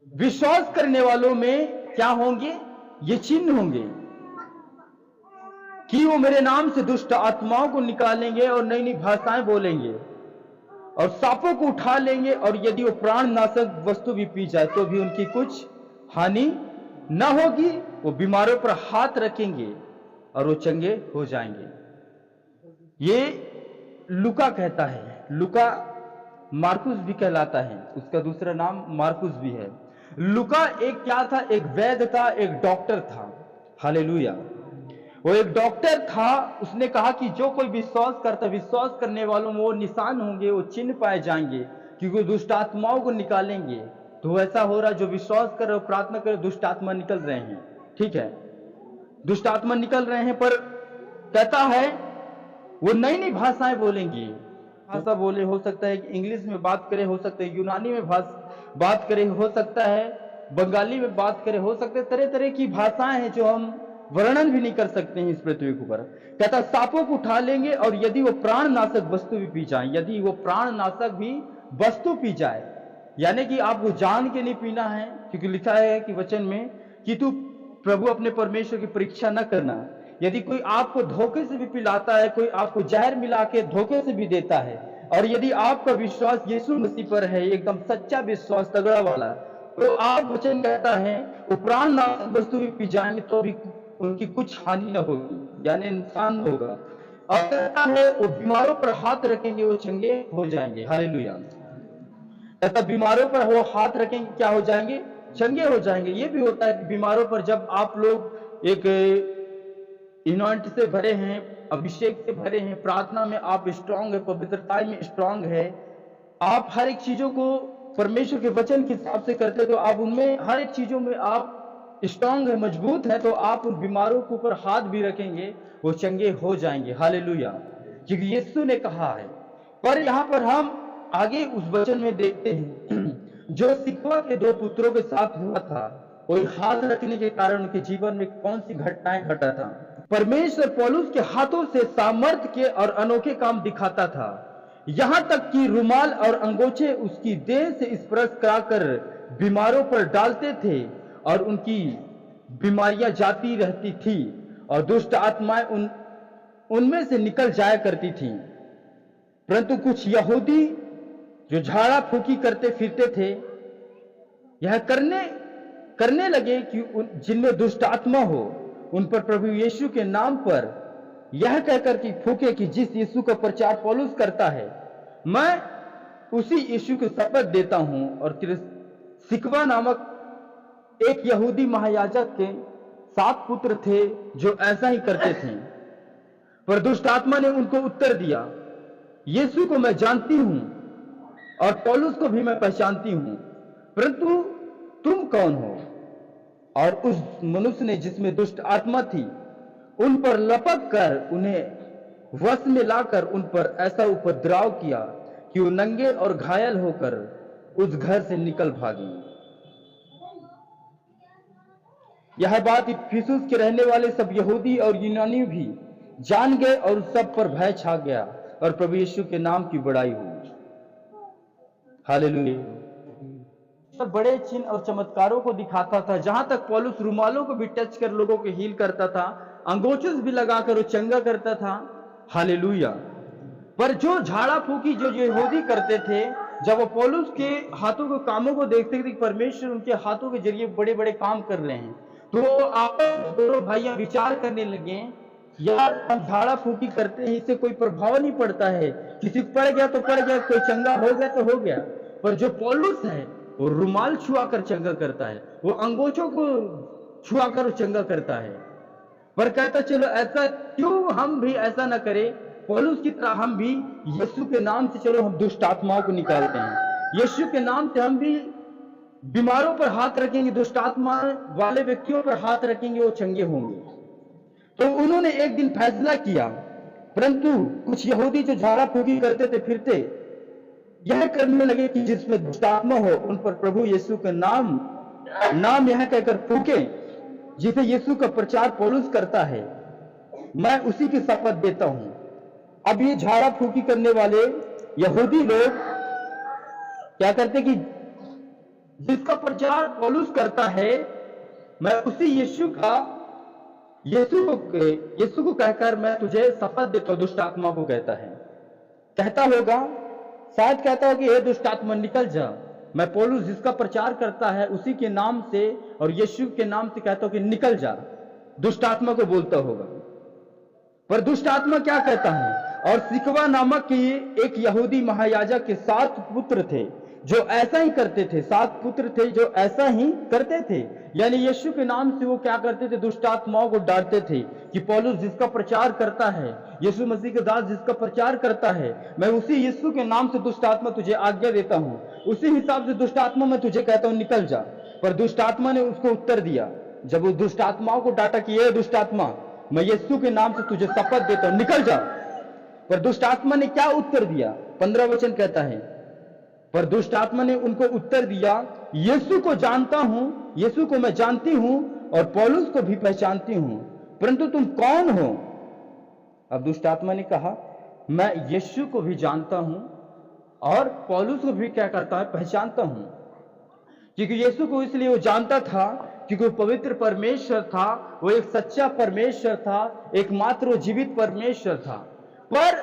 विश्वास करने वालों में क्या होंगे? ये चिन्ह होंगे कि वो मेरे नाम से दुष्ट आत्माओं को निकालेंगे और नई नई भाषाएं बोलेंगे और सांपों को उठा लेंगे, और यदि वो प्राण नाशक वस्तु भी पी जाए तो भी उनकी कुछ हानि न होगी। वो बीमारों पर हाथ रखेंगे और वो चंगे हो जाएंगे। ये लूका कहता है। लूका मार्कुस भी कहलाता है, उसका दूसरा नाम मार्कुस भी है। लूका एक क्या था? एक वैद्य था, एक डॉक्टर था। हालेलुया। वो एक डॉक्टर था। उसने कहा कि जो कोई विश्वास करता, विश्वास करने वालों में वो निशान होंगे, वो चिन्ह पाए जाएंगे, क्योंकि दुष्ट आत्माओं को निकालेंगे। तो ऐसा हो रहा, जो विश्वास कर रहे हो, प्रार्थना कर रहे हो, दुष्ट आत्मा निकल रहे हैं। ठीक है, दुष्ट आत्मा निकल रहे हैं। पर कहता है वो नई नई भाषाएं बोलेंगी। भाषा बोले, हो सकता है कि इंग्लिश में बात करे, हो सकता है यूनानी में बात करे, हो सकता है बंगाली में बात करे, हो सकता है तरह तरह की भाषाएं हैं जो हम वर्णन भी नहीं कर सकते हैं इस पृथ्वी के ऊपर। कहता सांपों को उठा लेंगे और यदि वो प्राण नाशक वस्तु भी पी जाए, यदि वो प्राण नाशक भी वस्तु पी जाए, यानी कि आपको जान के नहीं पीना है, क्योंकि लिखा है कि वचन में कि तू प्रभु अपने परमेश्वर की परीक्षा न करना। यदि कोई आपको धोखे से भी पिलाता है, कोई आपको जहर मिला के धोखे से भी देता है, और यदि आपका विश्वास यीशु मसीह पर है, एकदम सच्चा विश्वास तगड़ा वाला, तो आप वचन कहता है वो प्राण नाशक वस्तु भी पी जाएंगे तो भी उनकी कुछ हानि न होगी, यानी नुकसान होगा। और कहता है वो बीमारों पर हाथ रखेंगे, वो चंगे हो जाएंगे। हालेलुया। कहता बीमारों पर वो हाथ रखेंगे, क्या हो जाएंगे? चंगे हो जाएंगे। ये भी होता है कि बीमारों पर जब आप लोग एक इनॉइंट से भरे हैं, अभिषेक से भरे हैं, प्रार्थना में आप स्ट्रांग है, पवित्रता में स्ट्रांग है, आप हर एक चीजों को परमेश्वर के वचन के हिसाब से करते, तो आप उनमें हर एक चीजों में आप स्ट्रांग है, मजबूत है, तो आप उन बीमारों के ऊपर हाथ भी रखेंगे, वो चंगे हो जाएंगे। हालेलुया, क्योंकि यीशु ने कहा है। पर यहाँ पर हम आगे उस वचन में देखते हैं जो सिकवा के दो पुत्रों के साथ हुआ था, कोई हाथ रखने के कारण उनके जीवन में कौन सी घटनाएं घटा था। परमेश्वर पौलुस के हाथों से सामर्थ्य के और अनोखे काम दिखाता था, यहां तक कि रुमाल और अंगोछे उसकी देह से स्पर्श कराकर बीमारों पर डालते थे और उनकी बीमारियां जाती रहती थी और दुष्ट आत्माएं उनमें से निकल जाया करती थी। परंतु कुछ यहूदी जो झाड़ा फूकी करते फिरते थे, यह करने लगे कि जिनमें दुष्ट आत्मा हो उन पर प्रभु यीशु के नाम पर यह कहकर कि फूके कि जिस यीशु का प्रचार पौलुस करता है, मैं उसी यीशु की शपथ देता हूं। और सिकवा नामक एक यहूदी महायाजक के 7 पुत्र थे जो ऐसा ही करते थे। पर दुष्ट आत्मा ने उनको उत्तर दिया, यीशु को मैं जानती हूं और पौलुस को भी मैं पहचानती हूं, परंतु तुम कौन हो? और उस मनुष्य ने, जिसमें दुष्ट आत्मा थी, उन पर लपक कर उन्हें वश में लाकर उन पर ऐसा उपद्रव किया कि वो नंगे और घायल होकर उस घर से निकल भागी। यह बात इफिसुस के रहने वाले सब यहूदी और यूनानी भी जान गए और सब पर भय छा गया और प्रभु यीशु के नाम की बड़ाई हुई। हालेलुया। सब बड़े चिन्ह और चमत्कारों को दिखाता था, जहां तक पौलुस रुमालों को भी टच कर लोगों को हील करता था, अंगोछे भी लगाकर वो चंगा करता था। हालेलुया। पर जो झाड़ा फूकी जो यहूदी करते थे, जब वो पौलुस के हाथों के कामों को देखते थे, परमेश्वर उनके हाथों के जरिए बड़े बड़े काम कर रहे हैं, तो आपस दोनों भाइयां विचार करने लगे, यार हम झाड़ा फूकी करते हैं, इससे कोई प्रभाव नहीं पड़ता है, किसी को पड़ गया तो पड़ गया, कोई चंगा हो गया तो हो गया। पर जो पौलुस है वो रुमाल छुआ कर चंगा करता है, वो अंगोछों को छुआ कर चंगा करता है। पर कहता चलो ऐसा क्यों हम भी ऐसा ना करें, पौलुस की तरह हम भी यीशु के नाम से चलो हम दुष्ट आत्माओं को निकालते हैं, यीशु के नाम से हम भी बीमारों पर हाथ रखेंगे, दुष्ट आत्मा वाले व्यक्तियों पर हाथ रखेंगे, वो चंगे होंगे। तो उन्होंने एक दिन फैसला किया। परंतु कुछ यहूदी जो झाड़ा फूकी करते थे फिरते, यह करने लगे कि जिसमें दुष्ट आत्मा हो उन पर प्रभु यीशु का नाम यह कहकर फूके, जिसे यीशु का प्रचार पौलुस करता है, मैं उसी की शपथ देता हूं। अब ये झाड़ा फूकी करने वाले यहूदी लोग क्या करते कि जिसका प्रचार पौलुस करता है, मैं उसी यीशु को कहकर मैं तुझे शपथ देता हूं, दुष्ट आत्मा को कहता है। कहता होगा, शायद कहता हो कि हे दुष्ट आत्मा निकल जा। मैं पौलुस जिसका प्रचार करता है उसी के नाम से और यीशु के नाम से कहता हूं कि निकल जा। दुष्ट आत्मा को बोलता होगा, पर दुष्ट आत्मा क्या कहता है? और सिकवा नामक की एक यहूदी महायाजक के 7 पुत्र थे जो ऐसा ही करते थे। 7 पुत्र थे जो ऐसा ही करते थे, यानी यीशु के नाम से वो क्या करते थे? दुष्ट आत्माओं को डांटते थे कि पौलुस जिसका प्रचार करता है, यीशु मसीह के दास जिसका प्रचार करता है, मैं उसी यीशु के नाम से दुष्ट आत्मा तुझे आज्ञा देता हूं, उसी हिसाब से दुष्ट आत्मा मैं तुझे कहता हूं निकल जा। पर दुष्ट आत्मा ने उसको उत्तर दिया, जब वो दुष्ट आत्माओं को डांटा कि ये दुष्ट आत्मा, मैं यीशु के नाम से तुझे शपथ देता हूं निकल जा। पर दुष्ट आत्मा ने क्या उत्तर दिया? 15 वचन कहता है, पर दुष्ट आत्मा ने उनको उत्तर दिया, यीशु को जानता हूं, यीशु को मैं जानती हूं और पौलुस को भी पहचानती हूं, परंतु तुम कौन हो? अब दुष्ट आत्मा ने कहा, मैं यीशु को भी जानता हूं और पौलुस को भी क्या करता है? पहचानता हूं। क्योंकि यीशु को इसलिए वो जानता था क्योंकि वो पवित्र परमेश्वर था, वो एक सच्चा परमेश्वर था, एकमात्र जीवित परमेश्वर था। पर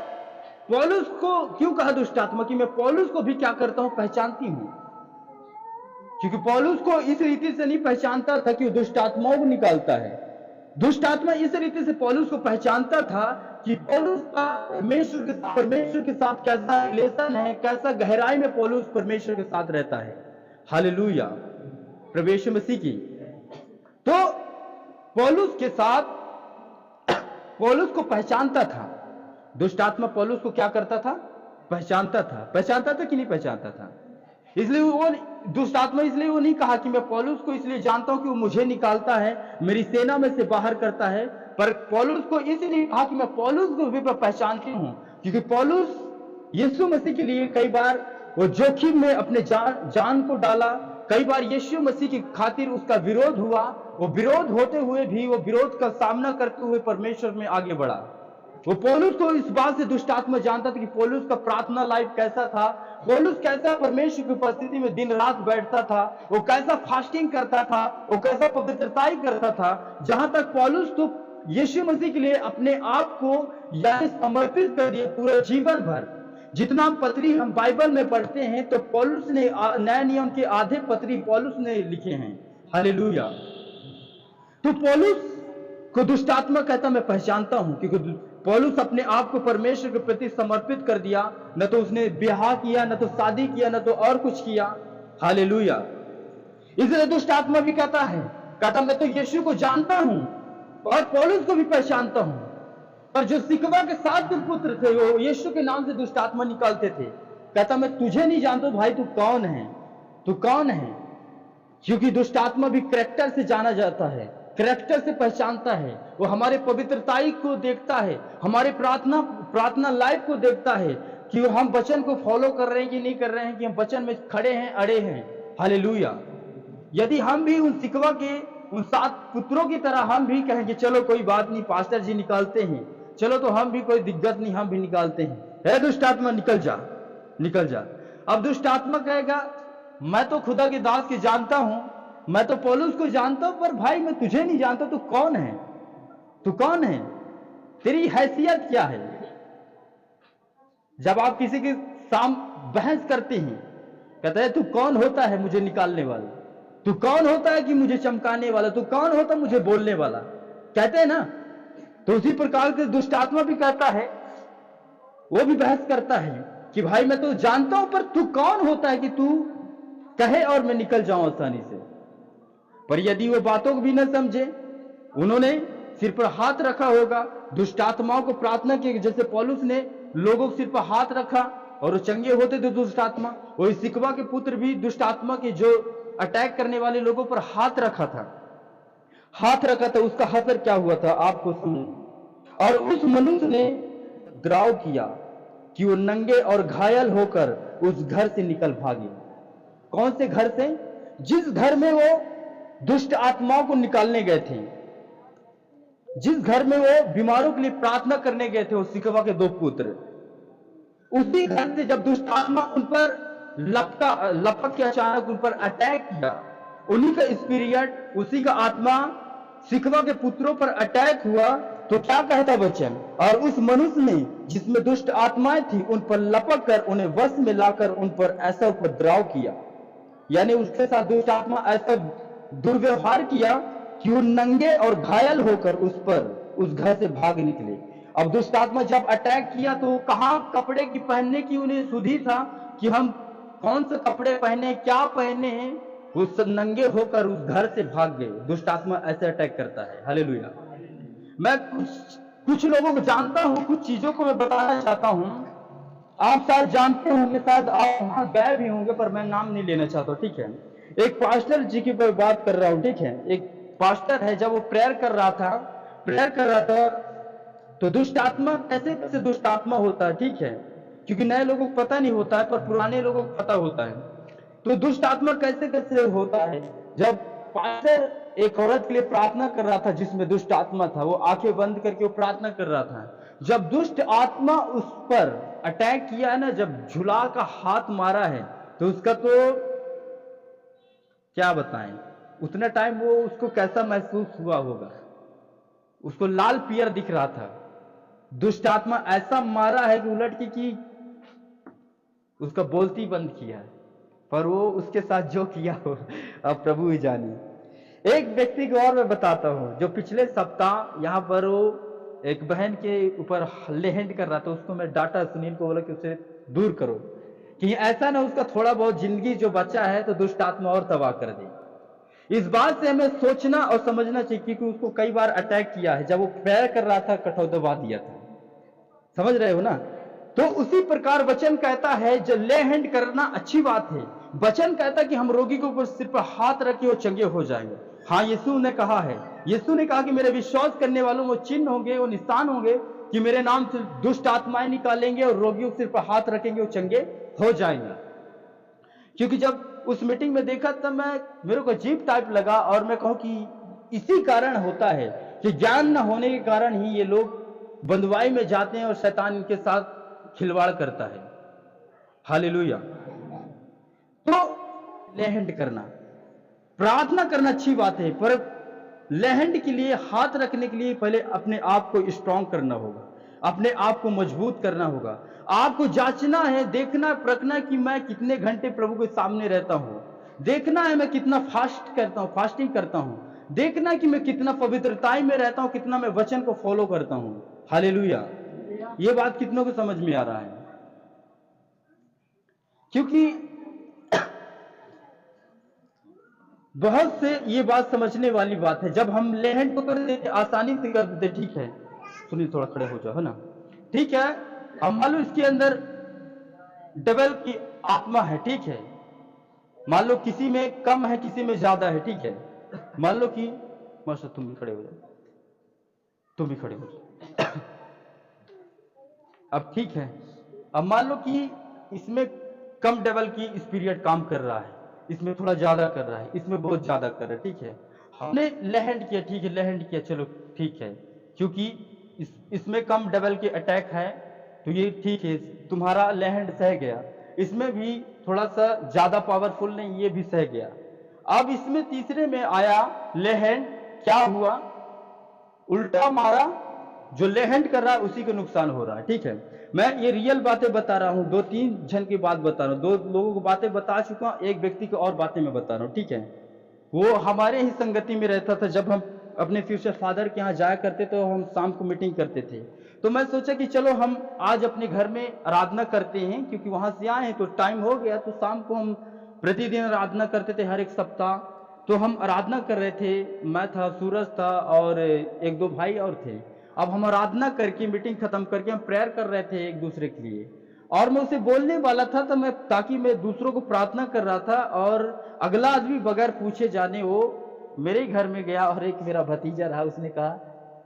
पौलुस को क्यों कहा दुष्ट आत्मा कि मैं पौलुस को भी क्या करता हूं? पहचानती हूं। क्योंकि पौलुस को इस रीति से नहीं पहचानता था कि वो दुष्ट आत्माओं को निकालता है। दुष्ट आत्मा इस रीति से पौलुस को पहचानता था कि पौलुस का परमेश्वर के साथ कैसा रिलेशन है, कैसा गहराई में पौलुस परमेश्वर के साथ रहता है। हालेलुया, प्रभु यीशु मसीह की। तो पौलुस के साथ पौलुस को पहचानता था। दुष्ट आत्मा पौलुस को क्या करता था? पहचानता था। पहचानता था कि नहीं पहचानता था? इसलिए वो दुष्ट आत्मा इसलिए वो नहीं कहा कि मैं पौलुस को इसलिए जानता हूं कि वो मुझे निकालता है, मेरी सेना में से बाहर करता है, पर पौलुस को इसलिए कहा कि मैं पौलुस को भी पहचानती हूं, क्योंकि पौलुस यीशु मसीह के लिए कई बार वो जोखिम में अपने जान को डाला। कई बार यीशु मसीह की खातिर उसका विरोध हुआ, वो विरोध होते हुए भी वो विरोध का सामना करते हुए परमेश्वर में आगे बढ़ा। वो पौलुस को इस बात से दुष्ट आत्मा जानता था कि पौलुस का प्रार्थना लाइफ कैसा था, पौलुस कैसा परमेश्वर की उपस्थिति में दिन रात बैठता था, वो कैसा फास्टिंग करता था, वो कैसा पवित्रताई करता था। जहां तक पौलुस तो यीशु मसीह के लिए अपने आप को यानी समर्पित कर दिया पूरा जीवन भर। जितना पत्री हम बाइबल में पढ़ते हैं तो पौलुस ने नए नियम के आधे पत्री पौलुस ने लिखे हैं। हालेलुया। तो पौलुस को दुष्ट आत्मा कहता मैं पहचानता हूं, क्योंकि पौलुस अपने आप को परमेश्वर के प्रति समर्पित कर दिया। न तो उसने ब्याह किया, न तो शादी किया, न तो और कुछ किया। हालेलुया। इसलिए दुष्ट आत्मा भी कहता मैं तो यीशु को जानता हूं और पौलुस को भी पहचानता हूं। पर जो सिकवा के 7 पुत्र थे वो यीशु के नाम से दुष्ट आत्मा निकालते थे। कहता मैं तुझे नहीं जानता भाई, तू कौन है? तू कौन है? क्योंकि दुष्ट आत्मा भी कैरेक्टर से जाना जाता है, कैरेक्टर से पहचानता है। वो हमारे पवित्रताई को देखता है, हमारे प्रार्थना लाइफ को देखता है कि हम वचन को फॉलो कर रहे हैं कि नहीं कर रहे हैं, कि हम वचन में खड़े हैं, अड़े हैं। हालेलुया। यदि हम भी उन सिकवा के उन 7 पुत्रों की तरह हम भी कहेंगे चलो कोई बात नहीं, पास्टर जी निकालते हैं, चलो तो हम भी कोई दिक्कत नहीं, हम भी निकालते हैं, हे दुष्ट आत्मा निकल जा, निकल जा। अब दुष्ट आत्मा कहेगा मैं तो खुदा के दास के जानता हूं, मैं तो पौलुस को जानता हूं, पर भाई मैं तुझे नहीं जानता, तू कौन है? तू कौन है? तेरी हैसियत क्या है? जब आप किसी के सामने बहस करते हैं, कहता है तू कौन होता है मुझे निकालने वाला? तू कौन होता है कि मुझे चमकाने वाला? तू कौन होता है मुझे बोलने वाला? कहते हैं ना। तो उसी प्रकार के दुष्ट आत्मा भी कहता है, वो भी बहस करता है कि भाई मैं तो जानता हूं, पर तू कौन होता है कि तू कहे और मैं निकल जाऊं आसानी से? पर यदि वो बातों को भी न समझे, उन्होंने सिर पर हाथ रखा होगा, दुष्ट आत्माओं को प्रार्थना की, जैसे पौलुस ने लोगों के सिर पर हाथ रखा और वो चंगे होते थे दुष्ट आत्मा। वही सिकवा के पुत्र भी दुष्ट आत्मा के जो अटैक करने वाले लोगों पर हाथ रखा था, उसका असर क्या हुआ था आपको सुनो। और उस मनुष्य ने द्राव किया कि वो नंगे और घायल होकर उस घर से निकल भागे। कौन से घर से? जिस घर में वो दुष्ट आत्माओं को निकालने गए थे, जिस घर में वो बीमारों के लिए प्रार्थना करने गए थे, वो सिकवा के 2 पुत्र, उसी घर से जब दुष्ट आत्मा उन पर लपक के अचानक उन पर अटैक किया। उन्हीं का स्पिरिट, उसी का आत्मा सिकवा के पुत्रों पर अटैक हुआ। तो क्या कहता वचन, और उस मनुष्य ने जिसमें दुष्ट आत्माएं थी उन पर लपक कर उन्हें वश में लाकर उन पर ऐसा उपद्रव किया, यानी उसके साथ दुष्ट आत्मा ऐसा दुर्व्यवहार किया कि वो नंगे और घायल होकर उस घर से भाग निकले। अब दुष्ट आत्मा जब अटैक किया तो कहां कपड़े की पहनने की उन्हें सुधी था कि हम कौन से कपड़े पहने, क्या पहने। वो सब नंगे होकर उस घर से भाग गए। दुष्ट आत्मा ऐसे अटैक करता है। हालेलुया। मैं कुछ लोगों को जानता हूं, कुछ चीजों को मैं बताना चाहता हूं। आप शायद जानते होंगे, शायद आप वहां गए भी होंगे, पर मैं नाम नहीं लेना चाहता, ठीक है। एक पास्टर जी की बात कर रहा हूं, ठीक है। एक पास्टर है, जब वो प्रेयर कर रहा था तो दुष्ट आत्मा कैसे दुष्ट आत्मा होता है, ठीक है, क्योंकि नए लोगों को पता नहीं होता है, पर पुराने लोगों को पता होता है। तो दुष्ट आत्मा कैसे होता है। जब पास्टर एक औरत के लिए प्रार्थना कर रहा था जिसमें दुष्ट आत्मा था, वो आंखें बंद करके वो प्रार्थना कर रहा था। जब दुष्ट आत्मा उस पर अटैक किया है ना, जब झुला का हाथ मारा है, तो उसका तो क्या बताएं, उतने टाइम वो उसको कैसा महसूस हुआ होगा। उसको लाल पियर दिख रहा था। दुष्ट आत्मा ऐसा मारा है कि उलट की उसका बोलती बंद किया है, पर वो उसके साथ जो किया हो अब प्रभु ही जाने। एक व्यक्ति को और मैं बताता हूं, जो पिछले सप्ताह यहाँ पर वो एक बहन के ऊपर हल्लेहंड कर रहा था। उसको मैं डांटा, सुनील को बोला कि उसे दूर करो, कि ऐसा ना उसका थोड़ा बहुत जिंदगी जो बचा है तो दुष्ट आत्मा और तबाह कर दे। इस बात से हमें सोचना और समझना चाहिए, क्योंकि उसको कई बार अटैक किया है। जब वो प्रेयर कर रहा था, कठोर दबा दिया था। समझ रहे हो ना। तो उसी प्रकार वचन कहता है, जो ले हैंड करना अच्छी बात है। वचन कहता है कि हम रोगी के ऊपर सिर पर हाथ रखे और चंगे हो जाएंगे। हाँ, यीशु ने कहा है, यीशु ने कहा कि मेरे विश्वास करने वालों वो चिन्ह होंगे, वो निशान होंगे कि मेरे नाम से दुष्ट आत्माएं निकालेंगे और रोगियों के सिर पर हाथ रखेंगे, वो चंगे हो जाएंगे। क्योंकि जब उस मीटिंग में देखा तब मेरे को अजीब टाइप लगा, और मैं कहूं कि इसी कारण होता है कि ज्ञान न होने के कारण ही ये लोग बंदवाई में जाते हैं और शैतान इनके साथ खिलवाड़ करता है। हालेलुया। तो लेहंड करना, प्रार्थना करना अच्छी बात है, पर लेहंड के लिए, हाथ रखने के लिए पहले अपने आप को स्ट्रांग करना होगा, अपने आप को मजबूत करना होगा। आपको जांचना है, देखना परखना कि मैं कितने घंटे प्रभु के सामने रहता हूं। देखना है मैं कितना फास्टिंग करता हूं। देखना कि मैं कितना पवित्रताई में रहता हूं, कितना मैं वचन को फॉलो करता हूं। हालेलुया। ये बात कितनों को समझ में आ रहा है? क्योंकि बहुत से ये बात समझने वाली बात है। जब हम लेहंड को कर देते, आसानी से कर देते, ठीक है। सुनिए, थोड़ा खड़े हो जाओ, है ना, ठीक है। अब मान लो इसके अंदर डबल की आत्मा है, ठीक है। मान लो किसी में कम है, किसी में ज्यादा है, ठीक है। मान लो कि मास्टर तुम भी खड़े हो जाओ, तुम भी खड़े हो जाओ। अब ठीक है, अब मान लो कि इसमें कम डबल की स्पिरिट काम कर रहा है, इसमें थोड़ा ज्यादा कर रहा है, इसमें बहुत ज्यादा कर रहा है, ठीक है। हमने लेहंड किया, ठीक है, लेहंड किया, चलो ठीक है, क्योंकि इसमें कम डबल के अटैक है, तो ये ठीक है, तुम्हारा लेहंड सह गया। इसमें भी थोड़ा सा ज्यादा पावरफुल नहीं, ये भी सह गया। अब इसमें तीसरे में आया लेहंड, क्या हुआ, उल्टा मारा। जो लेहंड कर रहा है उसी को नुकसान हो रहा है, ठीक है। मैं ये रियल बातें बता रहा हूं, 2-3 जन की बात बता रहा हूं, 2 लोगों को बातें बता चुका हूं, एक व्यक्ति को और बातें मैं बता रहा हूं, ठीक है। वो हमारे ही संगति में रहता था। जब हम अपने फ्यूचर फादर के यहाँ जाया करते तो हम शाम को मीटिंग करते थे। तो मैं सोचा कि चलो हम आज अपने घर में आराधना करते हैं, क्योंकि वहां से आए हैं तो टाइम हो गया। तो शाम को हम प्रतिदिन आराधना करते थे, हर एक सप्ताह। तो हम आराधना कर रहे थे, मैं था, सूरज था और 1-2 भाई और थे। अब हम आराधना करके, मीटिंग खत्म करके हम प्रेयर कर रहे थे एक दूसरे के लिए, और मैं उसे बोलने वाला था तो ताकि मैं दूसरों को प्रार्थना कर रहा था, और अगला आदमी बगैर पूछे जाने वो मेरे घर में गया, और एक मेरा भतीजा रहा, उसने कहा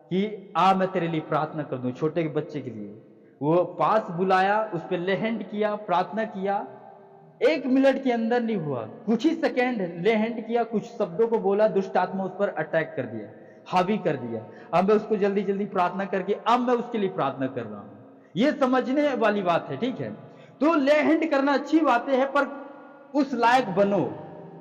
कि आ मैं तेरे लिए प्रार्थना कर दूं, छोटे बच्चे के लिए। वो पास बुलाया, उस पर लेहंड किया, प्रार्थना किया। 1 मिनट के अंदर नहीं हुआ, कुछ ही सेकेंड लेहंड किया, कुछ शब्दों को बोला, दुष्ट आत्मा उस पर अटैक कर दिया, हावी कर दिया। अब मैं उसको जल्दी जल्दी प्रार्थना करके अब मैं उसके लिए प्रार्थना कर रहा हूं। ये समझने वाली बात है, ठीक है। तो ले हैंड करना अच्छी बातें है, पर उस लायक बनो,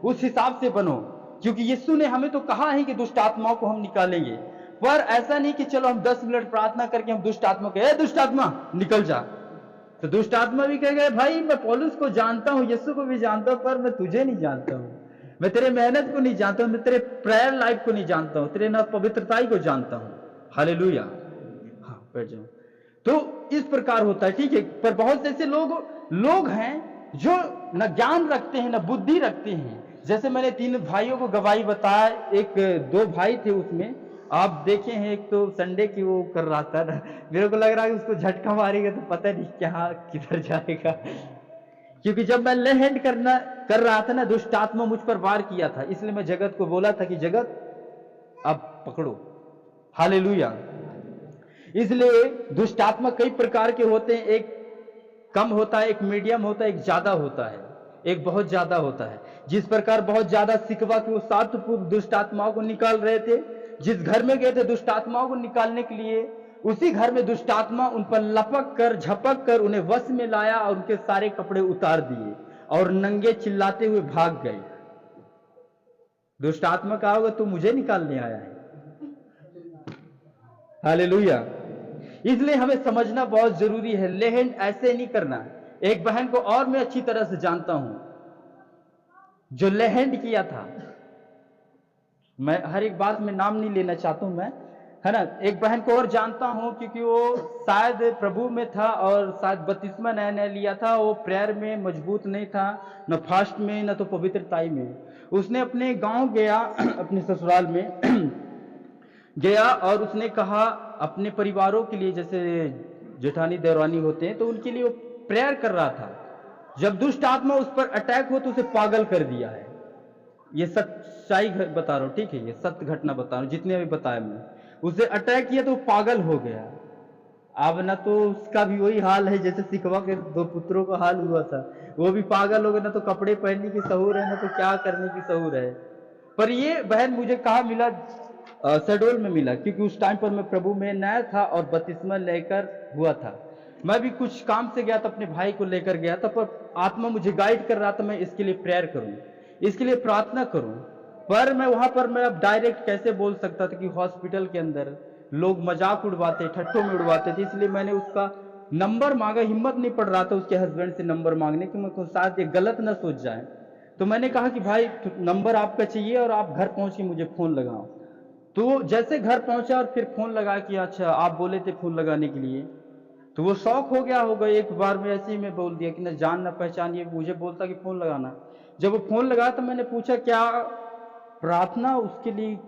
उस हिसाब से बनो, क्योंकि यीशु ने हमें तो कहा है कि दुष्ट आत्माओं को हम निकालेंगे। पर ऐसा नहीं कि चलो हम 10 मिनट प्रार्थना करके हम दुष्ट आत्मा को, ए दुष्ट आत्मा निकल जा, तो दुष्ट आत्मा भी कहेगा भाई मैं पौलुस को जानता हूं, यीशु को भी जानता हूं, पर मैं तुझे नहीं जानता हूं, मैं तेरे मेहनत को नहीं जानता हूं, मैं तेरे प्रेयर लाइफ को नहीं जानता हूं, तेरे ना पवित्रताई को जानता हूं। हालेलुया। हाँ बैठ जाओ। तो इस प्रकार होता है, ठीक है। पर बहुत से ऐसे लोग हैं जो न ज्ञान रखते हैं न बुद्धि रखते हैं। जैसे मैंने 3 भाइयों को गवाही बताया, एक 2 भाई थे, उसमें आप देखे हैं, एक तो संडे की वो कर रहा था ना, मेरे को लग रहा है कि उसको झटका मारेगा तो पता नहीं क्या किधर जाएगा, क्योंकि जब मैं ले हैंड कर रहा था ना, दुष्ट आत्मा मुझ पर वार किया था, इसलिए मैं जगत को बोला था कि जगत अब पकड़ो। हालेलुया। इसलिए दुष्ट आत्मा कई प्रकार के होते हैं, एक कम होता है, एक मीडियम होता है, एक ज्यादा होता है, एक बहुत ज्यादा होता है। जिस प्रकार बहुत ज्यादा सिकवा के वो 7 पुरुष दुष्ट आत्माओं को निकाल रहे थे, जिस घर में गए थे दुष्ट आत्माओं को निकालने के लिए, उसी घर में दुष्ट आत्मा उन पर लपक कर झपक कर उन्हें वश में लाया और उनके सारे कपड़े उतार दिए और नंगे चिल्लाते हुए भाग गए। दुष्ट आत्मा कहा होगा तू मुझे निकालने आया है। हालेलुया। इसलिए हमें समझना बहुत जरूरी है, ले हैंड ऐसे नहीं करना। एक बहन को और मैं अच्छी तरह से जानता हूं जो ले हैंड किया था, मैं हर एक बात में नाम नहीं लेना चाहता हूं मैं, है ना। एक बहन को और जानता हूं क्योंकि वो शायद प्रभु में था और शायद बपतिस्मा नया नया लिया था, वो प्रेयर में मजबूत नहीं था, न फास्ट में न तो पवित्रताई में। उसने अपने गांव गया, अपने ससुराल में गया और उसने कहा अपने परिवारों के लिए, जैसे जेठानी देवरानी होते हैं तो उनके लिए वो प्रेयर कर रहा था। जब दुष्ट आत्मा उस पर अटैक हो तो उसे पागल कर दिया है। ये सच्चाई बता रहा हूं, ठीक है, ये सत्य घटना बता रहा हूं, जितने भी बताया मैं। उसे अटैक किया तो वो पागल हो गया। अब ना तो उसका भी वही हाल है जैसे सिकवा के 2 पुत्रों का हाल हुआ था, वो भी पागल हो गए, ना तो कपड़े पहनने की सहूर है ना तो क्या करने की सहूर है। पर ये बहन मुझे कहा मिला, शहडोल में मिला, क्योंकि उस टाइम पर मैं प्रभु में नया था और बपतिस्मा लेकर हुआ था। मैं भी कुछ काम से गया था, अपने भाई को लेकर गया था, पर आत्मा मुझे गाइड कर रहा था मैं इसके लिए प्रेयर करूं, इसके लिए प्रार्थना करूं। पर मैं वहां पर मैं अब डायरेक्ट कैसे बोल सकता था कि हॉस्पिटल के अंदर लोग मजाक उड़वाते, ठट्ठों में उड़वाते थे, इसलिए मैंने उसका नंबर मांगा। हिम्मत नहीं पड़ रहा था उसके हस्बैंड से नंबर मांगने की, मैं शायद ये गलत ना सोच जाए। तो मैंने कहा कि भाई नंबर आपका चाहिए और आप घर पहुंच के मुझे फोन लगाओ। तो जैसे घर पहुंचा और फिर फोन लगा कि अच्छा आप बोले थे फोन लगाने के लिए, तो वो शौक हो गया होगा। एक बार में ऐसे ही मैं बोल दिया कि ना जान ना पहचान, ये मुझे बोलता कि फोन लगाना। जब वो फोन लगाया तो मैंने पूछा क्या प्रार्थना उसके लिए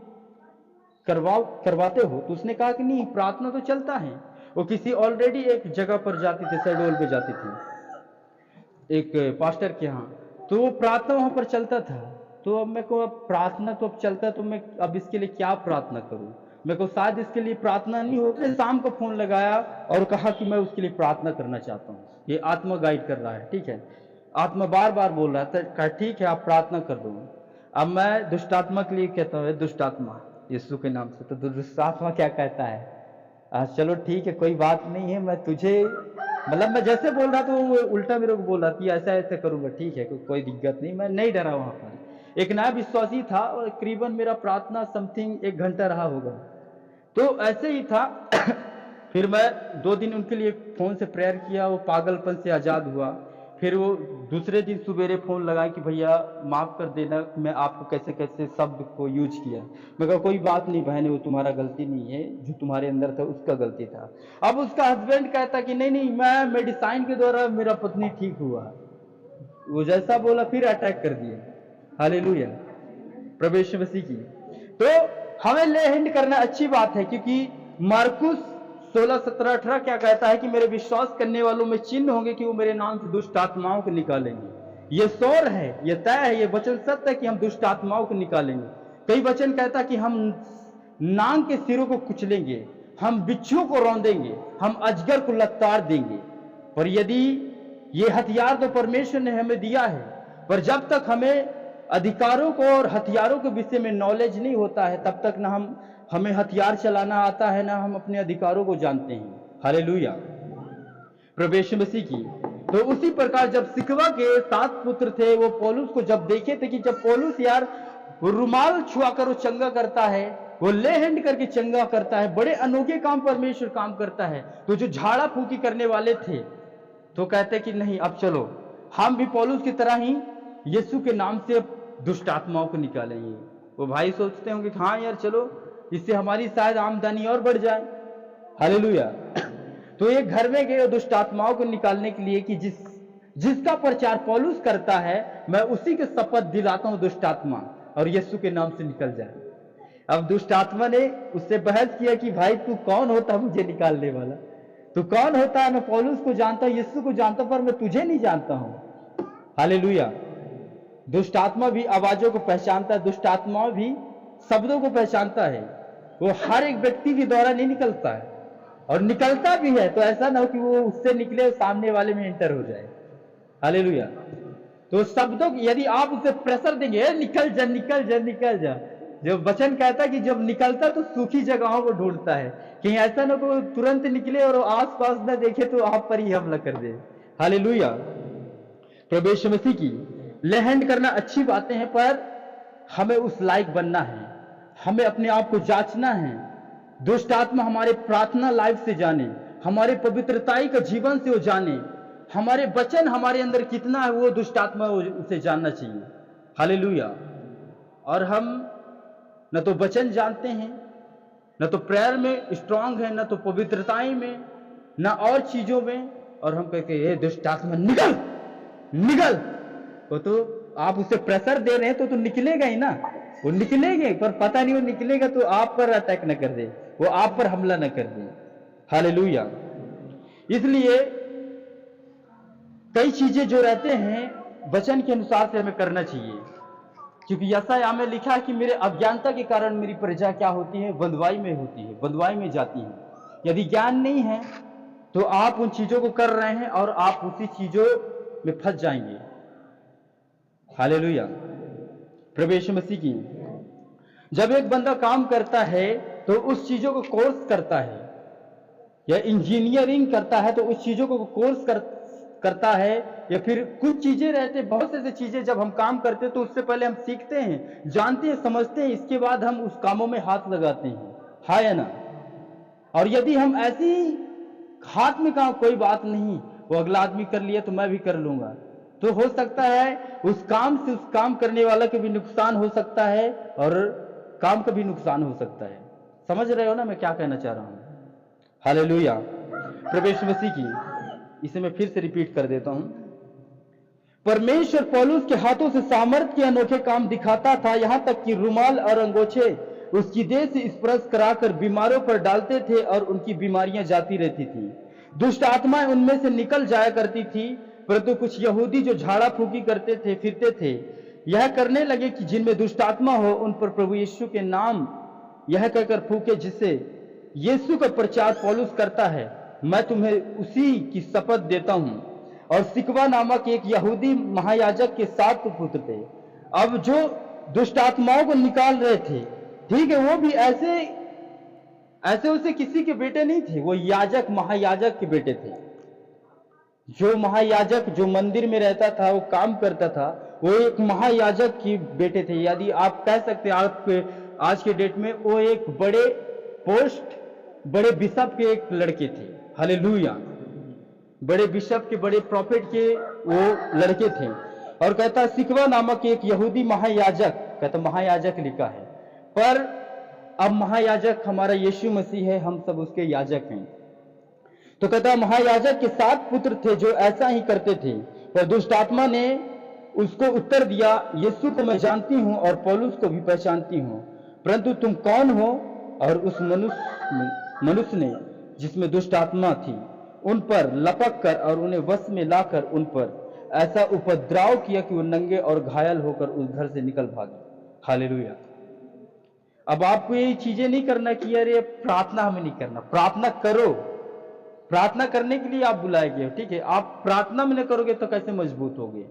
करवाते हो? तो उसने कहा कि नहीं, प्रार्थना तो चलता है। वो किसी ऑलरेडी एक जगह पर जाती थी, शहडोल पे जाती थी एक पास्टर के यहाँ, तो वो प्रार्थना वहां पर चलता था। तो अब मेरे को अब प्रार्थना तो अब चलता है, तो मैं अब इसके लिए क्या प्रार्थना करूं? मेरे को शायद इसके लिए प्रार्थना नहीं हो। मैंने शाम को फोन लगाया और कहा कि मैं उसके लिए प्रार्थना करना चाहता हूँ। ये आत्मा गाइड कर रहा है, ठीक है, आत्मा बार बार बोल रहा था, कहा ठीक है आप प्रार्थना कर दो। अब मैं दुष्टात्मा के लिए कहता हूँ दुष्टात्मा यीशु के नाम से, तो दुष्टात्मा क्या कहता है, चलो ठीक है कोई बात नहीं है, मैं तुझे मतलब मैं जैसे बोल रहा था वो उल्टा मेरे को बोल रहा कि ऐसा ऐसा करूंगा, ठीक है कोई दिक्कत नहीं। मैं नहीं डरा वहां पर। एक नया विश्वासी था और करीबन मेरा प्रार्थना समथिंग 1 घंटा रहा होगा, तो ऐसे ही था। फिर मैं 2 दिन उनके लिए फोन से प्रेयर किया, वो पागलपन से आजाद हुआ। फिर वो दूसरे दिन सवेरे फोन लगाए कि भैया माफ कर देना, मैं आपको कैसे कैसे शब्द को यूज किया। मैं कहा कोई बात नहीं बहन, वो तुम्हारा गलती नहीं है, जो तुम्हारे अंदर था उसका गलती था। अब उसका हस्बैंड कहता कि नहीं नहीं, मैं मेडिसाइन के द्वारा मेरा पत्नी ठीक हुआ। वो जैसा बोला फिर अटैक कर दिया। हालेलुया, प्रभु यीशु मसीह की। तो हमें ले हैंड करना अच्छी बात है, क्योंकि मार्कुस 16, 17, 18 क्या कहता है कि मेरे विश्वास करने वालों में चिन्ह होंगे कि वो मेरे नाम से दुष्ट आत्माओं को निकालेंगे। ये सौर है, ये तय है, ये वचन सत्य है कि हम दुष्ट आत्माओं को निकालेंगे। कई वचन कहता है कि हम नांग के सिरों को कुचलेंगे, हम बिच्छू को रौंदेंगे, हम अजगर को लताड़ देंगे। पर यदि ये हथियार तो परमेश्वर ने हमें दिया है, पर जब तक हमें अधिकारों को और हथियारों के विषय में नॉलेज नहीं होता है, तब तक ना हमें हथियार चलाना आता है, ना हम अपने अधिकारों को जानते हैं। हालेलुया, प्रभु यीशु मसीह की। तो उसी प्रकार जब सिकवा के 7 पुत्र थे, वो पौलुस को जब देखे थे कि जब पौलुस यार वो रुमाल छुआकर वो चंगा करता है, वो ले हैंड करके चंगा करता है, बड़े अनोखे काम परमेश्वर काम करता है, तो जो झाड़ा फूकी करने वाले थे तो कहते कि नहीं, अब चलो हम भी पौलुस की तरह ही यीशु के नाम से दुष्ट आत्माओं को निकालेंगे। वो भाई सोचते होंगे कि हाँ यार चलो, इससे हमारी शायद आमदनी और बढ़ जाए। हालेलुया। तो एक घर में गए दुष्ट आत्माओं को निकालने के लिए कि जिसका प्रचार पौलुस करता है, मैं उसी के शपथ दिलाता हूं दुष्ट आत्मा और यीशु के नाम से निकल जाए। अब दुष्ट आत्मा ने उससे बहस किया कि भाई तू कौन होता मुझे निकालने वाला, तू कौन होता है? मैं पौलुस को जानता हूं, यीशु को जानता हूं, पर मैं तुझे नहीं जानता हूं। हालेलुया। दुष्ट आत्मा भी आवाजों को पहचानता है, दुष्ट आत्मा भी शब्दों को पहचानता है। वो हर एक व्यक्ति के द्वारा नहीं निकलता है, और निकलता भी है तो ऐसा ना हो कि वो उससे निकले और सामने वाले में एंटर हो जाए। हालेलुया। तो शब्दों यदि आप उसे प्रेशर देंगे, निकल जा निकल जा निकल जा, जो वचन कहता है कि जब निकलता तो सूखी जगहों को ढूंढता है, कहीं ऐसा ना को तुरंत निकले और आसपास न देखे तो आप पर ही हमला कर दे। हालेलुया। प्रभु यीशु मसीह की लहंड करना अच्छी बातें हैं, पर हमें उस लायक बनना है, हमें अपने आप को जांचना है। दुष्ट आत्मा हमारे प्रार्थना लाइफ से जाने, हमारे पवित्रताई का जीवन से वो जाने, हमारे वचन हमारे अंदर कितना है वो दुष्ट आत्मा उसे जानना चाहिए। हालेलुया। और हम न तो वचन जानते हैं, न तो प्रेयर में स्ट्रांग है, न तो पवित्रताई में, न और चीजों में, और हम कहते हैं दुष्ट आत्मा निकल निकल। तो आप उसे प्रेशर दे रहे हैं तो निकलेगा ही ना, वो निकलेंगे, पर पता नहीं वो निकलेगा तो आप पर अटैक न कर दे, वो आप पर हमला न कर दे। हालेलुया। इसलिए कई चीजें जो रहते हैं वचन के अनुसार से हमें करना चाहिए, क्योंकि यशायाह में लिखा है कि मेरे अज्ञानता के कारण मेरी प्रजा क्या होती है, बंधुआई में होती है, बंधुआई में जाती है। यदि ज्ञान नहीं है तो आप उन चीजों को कर रहे हैं और आप उसी चीजों में फंस जाएंगे। हालेलुया। प्रभु यीशु मसीह की जब एक बंदा काम करता है तो उस चीजों को कोर्स करता है, या इंजीनियरिंग करता है तो उस चीजों को कोर्स करता है, या फिर कुछ चीजें रहते, बहुत से चीजें जब हम काम करते हैं तो उससे पहले हम सीखते हैं, जानते हैं, समझते हैं, इसके बाद हम उस कामों में हाथ लगाते हैं। हाँ या ना? और यदि हम ऐसी हाथ में कहा कोई बात नहीं, वो अगला आदमी कर लिया तो मैं भी कर लूंगा, तो हो सकता है उस काम से उस काम करने वाला के भी नुकसान हो सकता है और काम का भी नुकसान हो सकता है। समझ रहे हो ना मैं क्या कहना चाह रहा हूं? हालेलुया। प्रभु यीशु मसीह की, इसे मैं फिर से रिपीट कर देता हूं। परमेश्वर पौलुस के हाथों से सामर्थ के अनोखे काम दिखाता था, यहां तक कि रुमाल और अंगोछे उसकी देह से स्पर्श कराकर बीमारों पर डालते थे और उनकी बीमारियां जाती रहती थी। दुष्ट आत्माएं उनमें से निकल जाया करती थी, परंतु कुछ यहूदी जो झाड़ा फूकी करते थे, फिरते थे, यह करने लगे कि जिनमें दुष्ट आत्मा हो उन पर प्रभु यीशु के नाम यह कहकर फूके जिससे यीशु का प्रचार पौलुस करता है, मैं तुम्हें उसी की शपथ देता हूं। और सिकवा नामक एक यहूदी महायाजक के 7 पुत्र थे। अब जो दुष्ट आत्माओं को निकाल रहे थे, ठीक है, वो भी ऐसे उसे किसी के बेटे नहीं थे, वो याजक महायाजक के बेटे थे। जो महायाजक जो मंदिर में रहता था, वो काम करता था, वो एक महायाजक के बेटे थे। यदि आप कह सकते हैं आपके आज के डेट में वो एक बड़े पोस्ट, बड़े बिशप के एक लड़के थे। हालेलुया। बड़े बिशप के, बड़े प्रॉफिट के वो लड़के थे। और कहता सिकवा नामक एक यहूदी महायाजक, कहता महायाजक लिखा है, पर अब महायाजक हमारा यीशु मसीह है, हम सब उसके याजक हैं। तो कहता महायाजक के 7 पुत्र थे जो ऐसा ही करते थे, पर दुष्ट आत्मा ने उसको उत्तर दिया, यीशु को मैं जानती हूं और पौलुस को भी पहचानती हूं, परंतु तुम कौन हो? और उस मनुष्य ने जिसमें दुष्ट आत्मा थी उन पर लपक कर और उन्हें वश में लाकर उन पर ऐसा उपद्रव किया कि वो नंगे और घायल होकर उस घर से निकल भागे। हालेलुया। अब आपको ये चीजें नहीं करना कि अरे प्रार्थना हमें नहीं करना, प्रार्थना करो, प्रार्थना करने के लिए आप बुलाए गए हो, ठीक है। आप प्रार्थना में नहीं करोगे तो कैसे मजबूत होगे?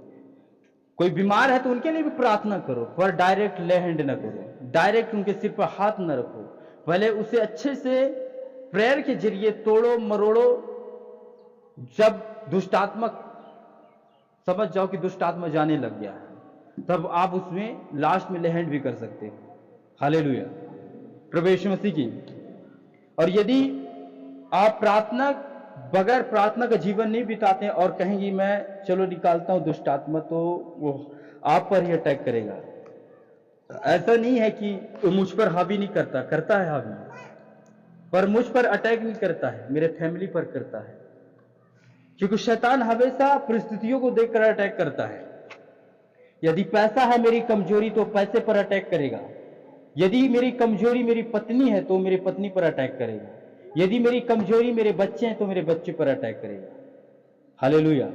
कोई बीमार है तो उनके लिए भी प्रार्थना करो, पर डायरेक्ट ले हैंड न करो, डायरेक्ट उनके सिर पर हाथ न रखो, पहले उसे अच्छे से प्रेयर के जरिए तोड़ो मरोड़ो। जब दुष्ट आत्मा समझ जाओ कि दुष्ट आत्मा जाने लग गया है, तब आप उसमें लास्ट में लैंड भी कर सकते हो। हालेलुया, प्रभु यीशु मसीह की। और यदि आप बगैर प्रार्थना का जीवन नहीं बिताते हैं और कहेंगे मैं चलो निकालता हूं दुष्ट आत्मा, तो वो आप पर ही अटैक करेगा। ऐसा नहीं है कि वो मुझ पर हावी नहीं करता, करता है हावी, पर मुझ पर अटैक नहीं करता है, मेरे फैमिली पर करता है। क्योंकि शैतान हमेशा परिस्थितियों को देखकर अटैक करता है। यदि पैसा है मेरी कमजोरी, तो पैसे पर अटैक करेगा। यदि मेरी कमजोरी मेरी पत्नी है, तो मेरी पत्नी पर अटैक करेगा। यदि मेरी कमजोरी मेरे बच्चे हैं, तो मेरे बच्चे पर अटैक करेगा। हालेलुया।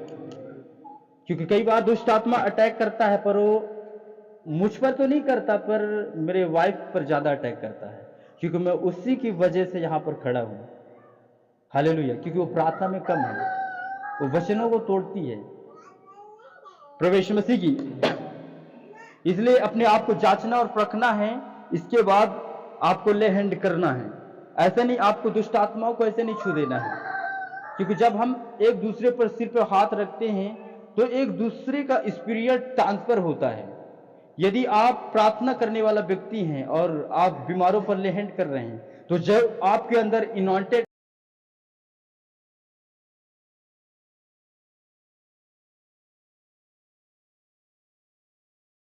क्योंकि कई बार दुष्ट आत्मा अटैक करता है, पर वो मुझ पर तो नहीं करता, पर मेरे वाइफ पर ज्यादा अटैक करता है, क्योंकि मैं उसी की वजह से यहां पर खड़ा हूं। हालेलुया। क्योंकि वो प्रार्थना में कम है, वो वचनों को तोड़ती है। प्रभु यीशु मसीह की। इसलिए अपने आप को जांचना और परखना है, इसके बाद आपको ले हैंड करना है। ऐसा नहीं, आपको दुष्ट आत्माओं को ऐसे नहीं छू देना है, क्योंकि जब हम एक दूसरे पर सिर पर हाथ रखते हैं तो एक दूसरे का स्पिरिट ट्रांसफर होता है। यदि आप प्रार्थना करने वाला व्यक्ति हैं और आप बीमारों पर ले हैंड कर रहे हैं, तो जब आपके अंदर इनॉन्टेड